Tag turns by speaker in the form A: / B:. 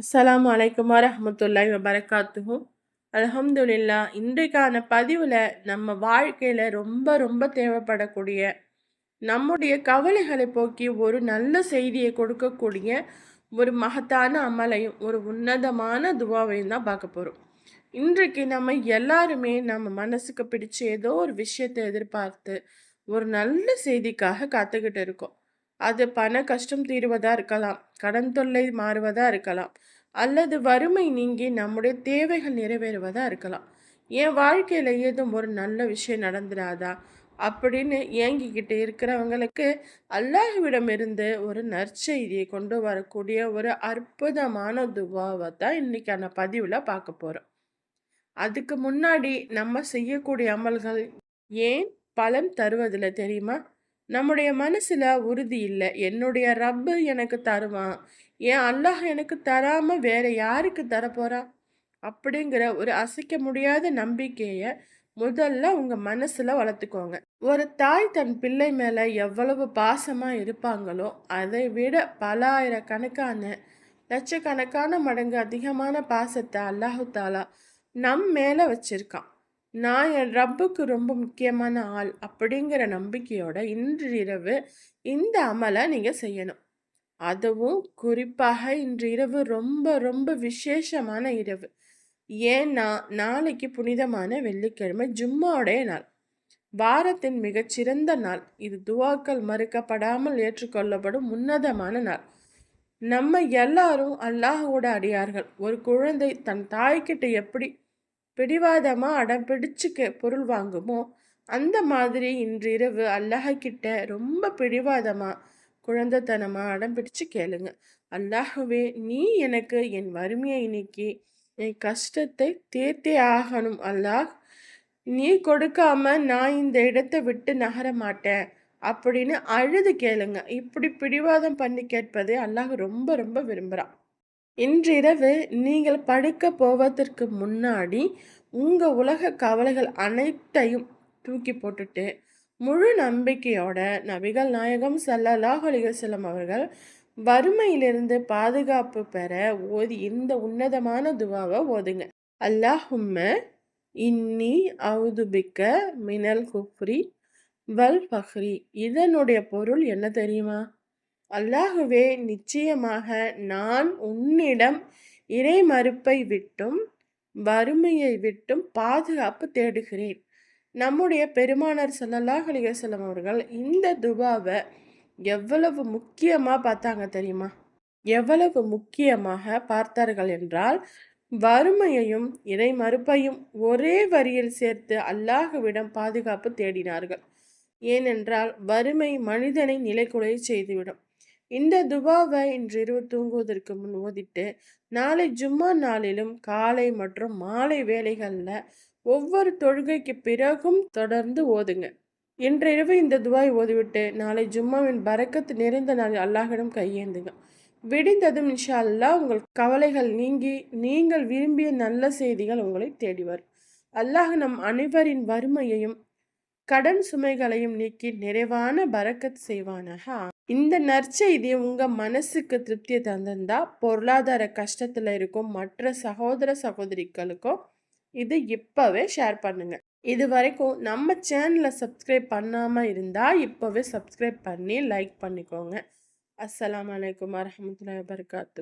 A: அஸ்ஸலாமு அலைக்கும் வரஹ்மத்துல்லாஹி வபரகாத்துஹு. அல்ஹம்துலில்லாஹ். இன்றைக்கான பதிவில் நம்ம வாழ்க்கையில் ரொம்ப ரொம்ப தேவைப்படக்கூடிய நம்முடைய கவலைகளை போக்கி ஒரு நல்ல செய்தியை கொடுக்கக்கூடிய ஒரு மகத்தான அமலையும் ஒரு உன்னதமான துவாவையும் தான் பார்க்க போகிறோம். இன்றைக்கு நம்ம எல்லாருமே நம்ம மனசுக்கு பிடிச்ச ஏதோ ஒரு விஷயத்தை எதிர்பார்த்து ஒரு நல்ல செய்திக்காக காத்துக்கிட்டு இருக்கோம். அது பண கஷ்டம் தீருவதா இருக்கலாம், கடன் தொல்லை மாறுவதா இருக்கலாம், அல்லது வறுமை நீங்கி நம்முடைய தேவைகள் நிறைவேறுவதா இருக்கலாம். என் வாழ்க்கையில் ஏதும் ஒரு நல்ல விஷயம் நடந்துடாதா அப்படின்னு ஏங்கிக்கிட்டு இருக்கிறவங்களுக்கு அல்லாஹ்விடமிருந்து ஒரு நற்செய்தியை கொண்டு வரக்கூடிய ஒரு அற்புதமான துவாவை தான் இன்னைக்கான பதிவில் பார்க்க போகிறோம். அதுக்கு முன்னாடி நம்ம செய்யக்கூடிய அமல்கள் ஏன் பலன் தருவதில்லை தெரியுமா? நம்முடைய மனசுல உறுதி இல்லை. என்னுடைய ரப்பு எனக்கு தருவான், ஏன் அல்லாஹ் எனக்கு தராம வேற யாருக்கு தரப்போறான் அப்படிங்கிற ஒரு அசைக்க முடியாத நம்பிக்கையை முதல்ல உங்க மனசுல வளர்த்துக்கோங்க. ஒரு தாய் தன் பிள்ளை மேல எவ்வளவு பாசமா இருப்பாங்களோ அதை விட பல ஆயிரக்கணக்கான லட்சக்கணக்கான மடங்கு அதிகமான பாசத்தை அல்லாஹு தாலா நம் மேல வச்சிருக்கான். நான் என் ரப்புக்கு ரொம்ப முக்கியமான ஆள் அப்படிங்கிற நம்பிக்கையோட இன்று இரவு இந்த அமலை நீங்கள் செய்யணும். அதுவும் குறிப்பாக இன்று இரவு ரொம்ப ரொம்ப விசேஷமான இரவு. ஏன்னா நாளைக்கு புனிதமான வெள்ளிக்கிழமை ஜும்மாவுடைய நாள், வாரத்தின் மிகச்சிறந்த நாள். இது துவாக்கள் மறுக்கப்படாமல் ஏற்றுக்கொள்ளப்படும் உன்னதமான நாள். நம்ம எல்லாரும் அல்லாஹோட அடியார்கள். ஒரு குழந்தை தன் தாய்கிட்ட எப்படி பிடிவாதமாக அடம் பிடிச்சு பொருள் வாங்குமோ அந்த மாதிரி இன்று இரவு அல்லாஹ்கிட்ட ரொம்ப பிடிவாதமாக குழந்தைத்தனமாக அடம் பிடிச்சு கேளுங்க. அல்லாஹுவே, நீ எனக்கு என் வறுமையை நீக்கி என் கஷ்டத்தை தேர்த்தே ஆகணும். அல்லாஹ், நீ கொடுக்காம நான் இந்த இடத்தை விட்டு நகர மாட்டேன் அப்படின்னு அழுது கேளுங்க. இப்படி பிடிவாதம் பண்ணி கேட்பதே அல்லாஹ் ரொம்ப ரொம்ப விரும்புகிறான். இன்றிரவு நீங்கள் படுக்க போவதற்கு முன்னாடி உங்கள் உலக கவலைகள் அனைத்தையும் தூக்கி போட்டுட்டு முழு நம்பிக்கையோட நபிகள் நாயகம் ஸல்லல்லாஹு அலைஹி வஸல்லம் அவர்கள் வறுமையிலிருந்து பாதுகாப்பு பெற ஓதி இந்த உன்னதமான துவாவை ஓதுங்க. அல்லாஹும்ம இன்னி அவுதுபிக்க மினல் குஃப்ரி வல் ஃபஹ்ரி. இதனுடைய பொருள் என்ன தெரியுமா? அல்லாஹுவே, நிச்சயமாக நான் உன்னிடம் இறை மறுப்பை விட்டும் வறுமையை விட்டும் பாதுகாப்பு தேடுகிறேன். நம்முடைய பெருமானார் ஸல்லல்லாஹு அலைஹி வஸல்லம் அவர்கள் இந்த துவாவை எவ்வளவு முக்கியமாக பார்த்தாங்க தெரியுமா? எவ்வளவு முக்கியமாக பார்த்தார்கள் என்றால், வறுமையையும் இறை மறுப்பையும் ஒரே வரியில் சேர்த்து அல்லாஹுவிடம் பாதுகாப்பு தேடினார்கள். ஏனென்றால் வறுமை மனிதனை நிலைக்குலைய செய்துவிடும். இந்த துவாவை இன்றிரவு தூங்குவதற்கு முன் ஓதிட்டு நாளை ஜும்மா நாளிலும் காலை மற்றும் மாலை வேளைகளில் ஒவ்வொரு தொழுகைக்கு பிறகும் தொடர்ந்து ஓதுங்க. இன்றிரவு இந்த துவாய் ஓதிவிட்டு நாளை ஜும்மாவின் பரக்கத்து நிறைந்த நாள் அல்லாஹிடம் கையேந்துங்க. விடிந்ததும் இன்ஷா அல்லாஹ் உங்கள் கவலைகள் நீங்கி நீங்கள் விரும்பிய நல்ல செய்திகள் உங்களை தேடி வரும். அல்லாஹ் நம் அனைவரின் வறுமையையும் கடன் சுமைகளையும் நீக்கி நிறைவான பரக்கத் செய்வானாக. இந்த நற்செய்தி உங்க மனசுக்கு திருப்தியை தந்திருந்தா பொருளாதார கஷ்டத்துல இருக்கும் மற்ற சகோதர சகோதரிகளுக்கும் இது இப்பவே ஷேர் பண்ணுங்க. இது வரைக்கும் நம்ம சேனலை சப்ஸ்கிரைப் பண்ணாம இருந்தா இப்பவே சப்ஸ்கிரைப் பண்ணி லைக் பண்ணிக்கோங்க. அஸ்ஸலாமு அலைக்கும் வரஹ்மத்துல்லாஹி வபரகாத்துஹு.